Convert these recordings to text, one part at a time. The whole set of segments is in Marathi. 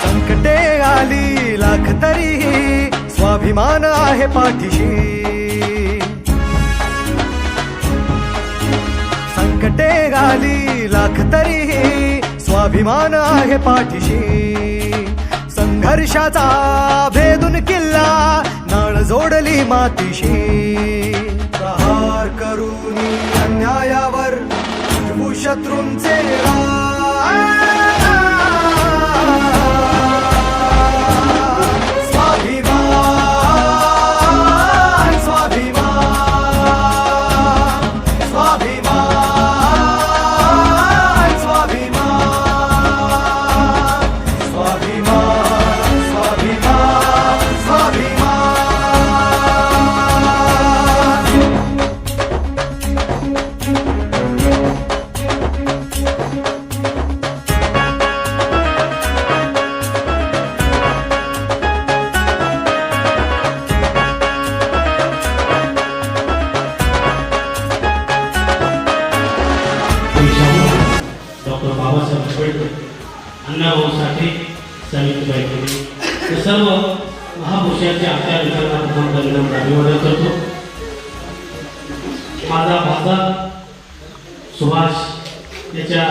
संकटे आली लाख तरीही स्वाभिमान आहे पाठीशी. संकटे आली लाख तरीही स्वाभिमान आहे पाठीशी. संघर्षाचा भेदून किल्ला नाळ जोडली मातीशी. प्रहार करून अन्यायावर शत्रूंचे अण्णाभाऊसाठी सावित्रीबाई फुले हे सर्व महापुरुषांच्या आचार विचारांना अभिवादन करतो. माझा भाचा सुभाष याच्या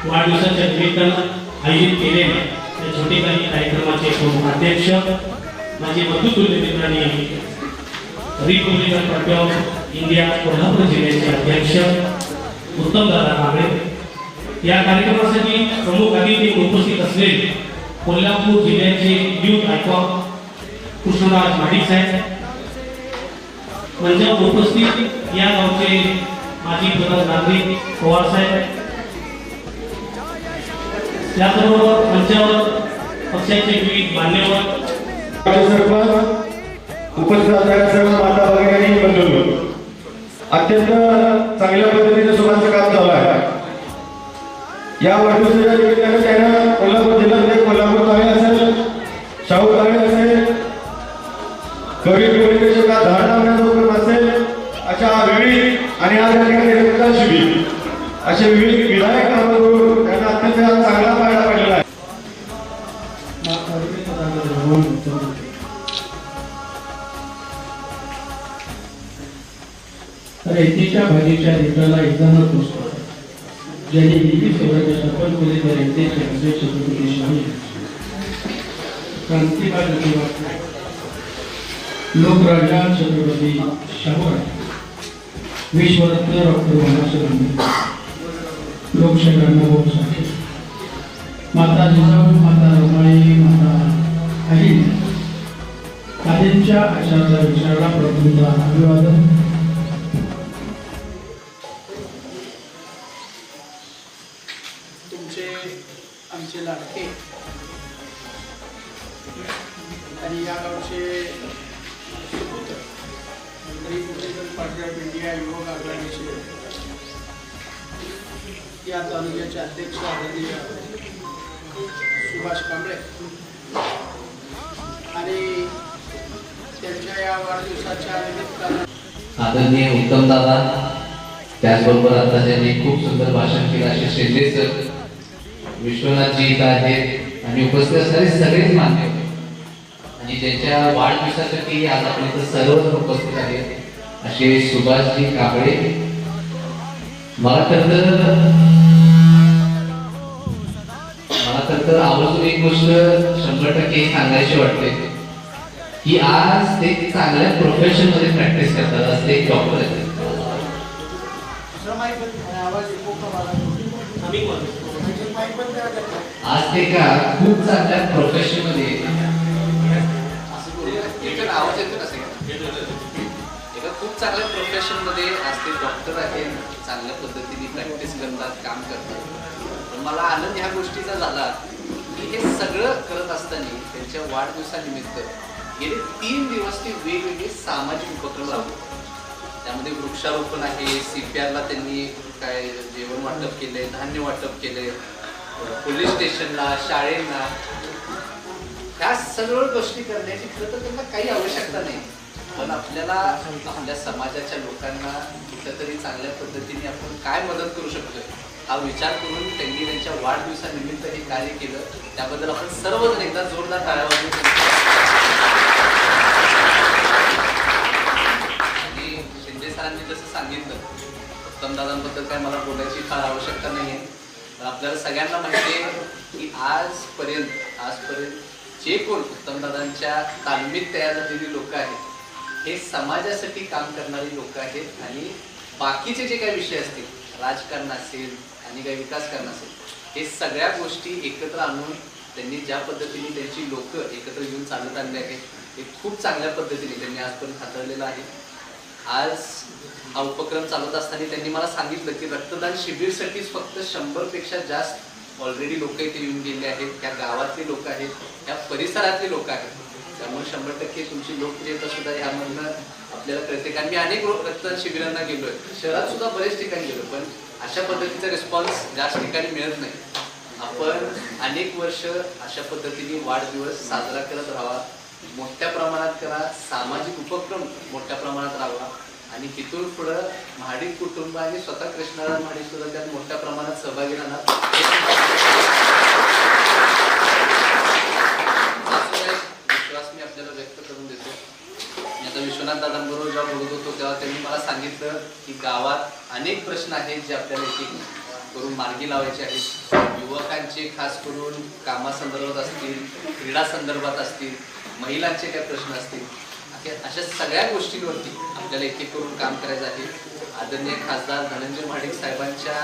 वाढदिवसाच्या निमित्तानं आयोजित केलेल्या या छोटेखानी कार्यक्रमाचे प्रमुख अध्यक्ष माझे बंधुतुल्य मित्रांनी Republican party of India Kolhapur जिल्ह्याचे अध्यक्ष उत्तमदादा कांबळे, या कार्यक्रमासाठी प्रमुख अतिथी उपस्थित असलेले कोल्हापूर जिल्ह्याचे युथ आयकॉन कृष्णराज माडिक साहेब, मंचावर उपस्थित या गावचे माजी प्रधान नागरिक पवार साहेब, त्याचबरोबर मंचावर पक्षाचे विविध मान्यवर उपस्थित असणाऱ्या सर्व माता भगिनी बंधूंनो, अत्यंत चांगल्या पद्धतीने सुभाषचं काम चालू आहे. या वाढदिवसाच्या निमित्तानं त्यानं कोल्हापूर जिल्ह्यातले कोल्हापूर ताळे असेल, शाहू ताळे असेल, कवी कवितेचे का धारणावण्याचा उपक्रम असेल, अशा विविध आणि आज या ठिकाणी रक्तदान शिबिर असे विविध विधायक कामं करून त्यांना अत्यंत चांगला फायदा पडलेला आहे. रेतीच्या भाजीच्या रेटाला एकदा पोचतो ज्यांनी नेहमी स्वराज्य स्थापन केले त्या रेतेचे असे छत्रपती शाहू, क्रांतिकार लोकराजा छत्रपती शाहूराज, विश्वरत्न डॉक्टर बाबासाहेब आंबेडकर, लोकशाहीर अण्णाभाऊ साठे, माता जिजाऊ, माता रमाई, माता अहिल्या आदींच्या आचाराचा विचारला प्रथमतः अभिवादन. आमचे लाडके आणि या गावचे सुपुत्र रिपब्लिकन पार्टी ऑफ इंडिया युवक आघाडीचे या तालुक्याचे अध्यक्ष आदरणीय सुभाष कांबळे आणि त्यांच्या या वाढदिवसाच्या निमित्तानं आदरणीय उत्तमदादा, त्याचबरोबर आता त्यांनी खूप सुंदर भाषण केलं असे शिंदे सर, विश्वनाथजी इथं आहेत आणि उपस्थित असणारे सगळेच मान्य होते आणि ज्यांच्या वाढदिवसासाठी आज आपण इथं सर्वजण उपस्थित आहेत असे सुभाषजी कांबळे. मला तर आवर्जून एक गोष्ट 100% सांगायची वाटते की आज ते चांगल्या प्रोफेशन मध्ये प्रॅक्टिस करतात. आज ते एक डॉक्टर आहेत माईक बंद करा, आवाज येतो का मला? माईक बंद करा त्याचा. आज ते का खूप चांगल्या प्रोफेशन मध्ये असं बोलूया. इकडे आवाज येतो का एका खूप चांगल्या प्रोफेशन मध्ये आज ते डॉक्टर आहेत, चांगल्या पद्धतीने प्रॅक्टिस करतात, काम करतात. पण मला आनंद ह्या गोष्टीचा झाला की हे सगळं करत असताना त्यांच्या वाढदिवसानिमित्त गेले 3 दिवस ते वेगवेगळे सामाजिक उपक्रम राबवतात. त्यामध्ये वृक्षारोपण आहे, CPR ला त्यांनी काय जेवण वाटप केलंय, धान्य वाटप केलंय, पोलीस स्टेशनला, शाळेला, ह्या सगळ्या गोष्टी करण्याची खरं तर त्यांना काही आवश्यकता नाही. पण आपल्याला आपल्या समाजाच्या लोकांना कुठेतरी चांगल्या पद्धतीने आपण काय मदत करू शकतोय हा विचार करून त्यांनी त्यांच्या वाढदिवसानिमित्त हे कार्य केलं. त्याबद्दल आपण सर्वजण एकदा जोरदार टाळ्या वाजवू. आणि शिंदे सरांनी जसं सांगितलं, उत्तम दादांबद्दल काय मला बोलायची फार आवश्यकता नाही आहे. पण आपल्याला सगळ्यांना माहिती आहे की आजपर्यंत जे कोण उत्तमदादांच्या तालमीत तयार झालेली लोक आहेत हे समाजासाठी काम करणारी लोक आहेत. आणि बाकीचे जे काही विषय असतील, राजकारण असेल आणि काही विकासकारण असेल, हे सगळ्या गोष्टी एकत्र आणून त्यांनी ज्या पद्धतीने त्यांची लोक एकत्र येऊन चालत आणले आहेत हे खूप चांगल्या पद्धतीने त्यांनी आजपर्यंत हाताळलेलं आहे. आज हा उपक्रम चालत असताना त्यांनी मला सांगितलं की रक्तदान शिबिरसाठीच फक्त 100 पेक्षा जास्त ऑलरेडी लोक इथे येऊन गेले आहेत. त्या गावातले लोक आहेत, त्या परिसरातले लोक आहेत. त्यामुळे 100% तुमची लोकप्रियता सुद्धा ह्यामधनं आपल्याला कळते. कारण मी अनेक रक्तदान शिबिरांना गेलोय, शहरात सुद्धा बरेच ठिकाणी गेलो, पण अशा पद्धतीचा रिस्पॉन्स जास्त ठिकाणी मिळत नाही. आपण अनेक वर्ष अशा पद्धतीने वाढदिवस साजरा करत राहावा, मोठ्या प्रमाणात करा, सामाजिक उपक्रम मोठ्या प्रमाणात राहावा. आणि तिथून पुढं महाडिक कुटुंब आणि स्वतः कृष्णाराम महाडिक सुद्धा त्यात मोठ्या प्रमाणात सहभागी राहणार. विश्वास मी आपल्याला व्यक्त करून देतो. मी आता विश्वनाथ दादांबरोबर जेव्हा बोलत होतो तेव्हा त्यांनी मला सांगितलं की गावात अनेक प्रश्न आहेत जे आपल्याला एक करून मार्गी लावायचे आहेत. युवकांचे खास करून कामासंदर्भात असतील, क्रीडा संदर्भात असतील, महिलांचे काय प्रश्न असतील, अशा सगळ्या गोष्टींवरती आपल्याला एक एक करून काम करायचं आहे. आदरणीय खासदार धनंजय महाडिक साहेबांच्या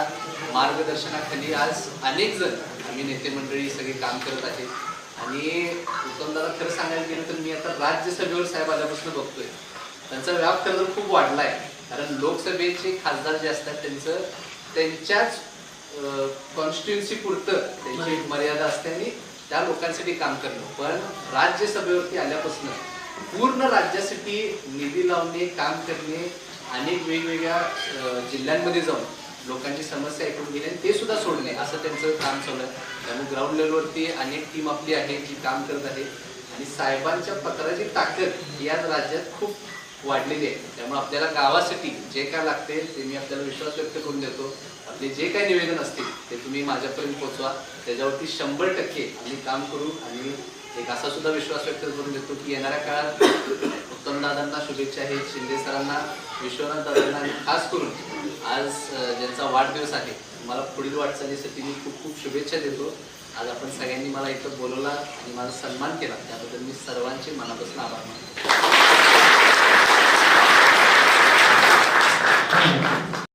मार्गदर्शनाखाली आज अनेक जण आम्ही नेते मंडळी सगळे काम करत आहेत. आणि उत्तमदादा खरं सांगायला गेलं तर मी आता राज्यसभेवर साहेब आल्यापासून बघतोय त्यांचा व्याप खरं तर खूप वाढला आहे. कारण लोकसभेचे खासदार जे असतात त्यांचं त्यांच्याच कॉन्स्टिट्युन्सी पुरतं त्यांची मर्यादा असते आणि त्या लोकांसाठी काम करणं. पण राज्यसभेवरती आल्यापासून पूर्ण राज्यासाठी निधी लावणे, काम करणे, अनेक वेगवेगळ्या जिल्ह्यांमध्ये जाऊन लोकांची समस्या ऐकून घेणे ते सुद्धा सोडणे असं त्यांचं काम चालू आहे. त्यामुळे ग्राउंड लेवलवरती अनेक टीम आपली आहे जी काम करत आहे. आणि साहेबांच्या पत्राची ताकद याच राज्यात खूप वाढलेली आहे. त्यामुळे आपल्याला गावासाठी जे काय लागते ते मी आपल्याला विश्वास व्यक्त करून देतो. आपले जे काही निवेदन असतील ते तुम्ही माझ्यापर्यंत पोहोचवा, त्याच्यावरती 100% आम्ही काम करू. आणि एक असा सुद्धा विश्वास व्यक्त करून देतो की येणाऱ्या काळात उत्तमदादांना शुभेच्छा आहेत, शिंदे सरांना, विश्वनाथ दादांना आणि खास करून आज ज्यांचा वाढदिवस आहे मला पुढील वाटचालीसाठी मी खूप खूप शुभेच्छा देतो. आज आपण सगळ्यांनी मला इथं बोलवला आणि माझा सन्मान केला त्याबद्दल मी सर्वांचे मनापासून आभार मानतो.